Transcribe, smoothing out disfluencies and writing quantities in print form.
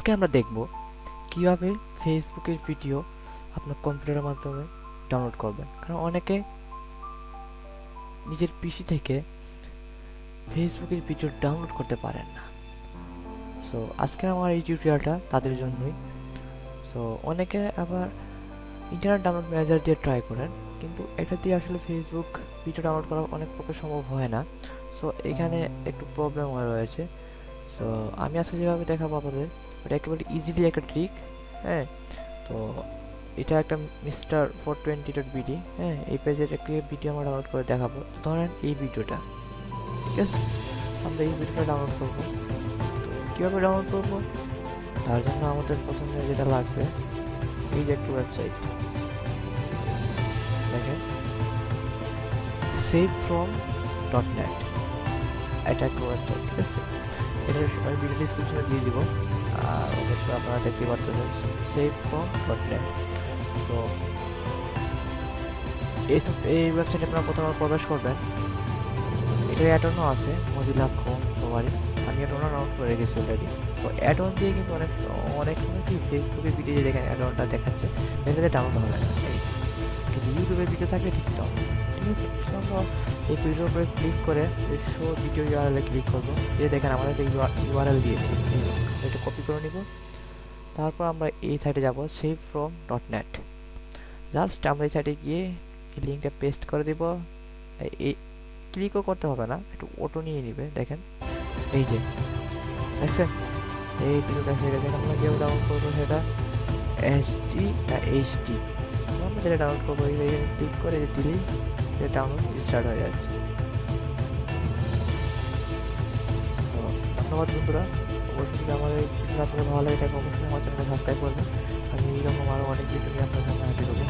আজকে আমরা দেখব কিভাবে ফেসবুকের ভিডিও আপনার কম্পিউটারের মাধ্যমে ডাউনলোড করবেন। কারণ অনেকে নিজের পিসি থেকে ফেসবুকের ভিডিও ডাউনলোড করতে পারেন না। সো আজকের আমার এই টিউটোরিয়ালটা তাদের জন্যই। সো অনেকে আবার ইন্টারনেট ডাউনলোড ম্যানেজার দিয়ে ট্রাই করেন, কিন্তু এটা দিয়ে আসলে ফেসবুক ভিডিও ডাউনলোড করা অনেক পক্ষে সম্ভব হয় না। সো এখানে একটু প্রবলেম রয়েছে। সো আমি আজকে যেভাবে দেখাবো আপনাদের, এটা একেবারে ইজিলি একটা ট্রিক। হ্যাঁ, তো এটা একটা মিস্টার 420.bd, হ্যাঁ, এই পেজের একটি ভিডিও আমরা ডাউনলোড করে দেখাবো। ধরেন এই ভিডিওটা, ঠিক আছে, আমরা এই ভিডিওটা ডাউনলোড করবো। তো কীভাবে ডাউনলোড করবো, তার জন্য আমাদের প্রথমে যেটা লাগবে, এই যে একটা ওয়েবসাইট দেখেন, savefrom.net, এটা একটা ওয়েবসাইট, ঠিক আছে। এটা আমি ভিডিও ডিসক্রিপশনে দিয়ে দিব, আর অবশ্যই আপনারা দেখতে পাচ্ছেন savefrom.net। সো এই ওয়েবসাইটে আপনারা প্রথমে প্রবেশ করবেন। এটার অ্যাড-অনও আছে, মজিলা ক্রোম সবারই। আমি অ্যাড-অন ডাউনলোড করে রেখেছি অলরেডি। তো অ্যাড-অন দিয়ে কিন্তু অনেক সময় কি ফেসবুকের ভিডিও যে দেখেন অ্যাড-অনটা দেখাচ্ছে, এটাতে ডাউনলোড হবে না, কিন্তু ইউটিউবের ভিডিও থাকলে ঠিক ডাউনলোড, ঠিক আছে। তো আমরা এই ভিডিওর উপরে ক্লিক করে শো ভিডিও ইউআরএল-এ ক্লিক করবো। এই দেখেন আমাদের ইউআরএল দিয়েছি, এটা কপি করে নিব। তারপর আমরা এই সাইটে যাব, savefrom.net। জাস্ট আমরা এই সাইটে গিয়ে এই লিঙ্কটা পেস্ট করে দিব। এই ক্লিকও করতে হবে না, একটু অটো নিয়ে নিবে। দেখেন এই যে দেখছেন এই ভিডিওটা এসে গেছে। আমরা কেউ ডাউনলোড করবো সেটা এসডি না এইচডি, আমরা যেটা ডাউনলোড করবো এই ক্লিক করে দিলেই এটা ডাউনলোড স্টার্ট হয়ে যাচ্ছে। ধন্যবাদ বন্ধুরা, অবশ্যই যদি আমাদের ভিডিওটা আপনাদের ভালো লাগে থাকে অবশ্যই আমার চ্যানেলটা সাবস্ক্রাইব করবেন। আমি এরকম আরও অনেক ভিডিও নিয়ে আপনার সামনে হাজির হবো।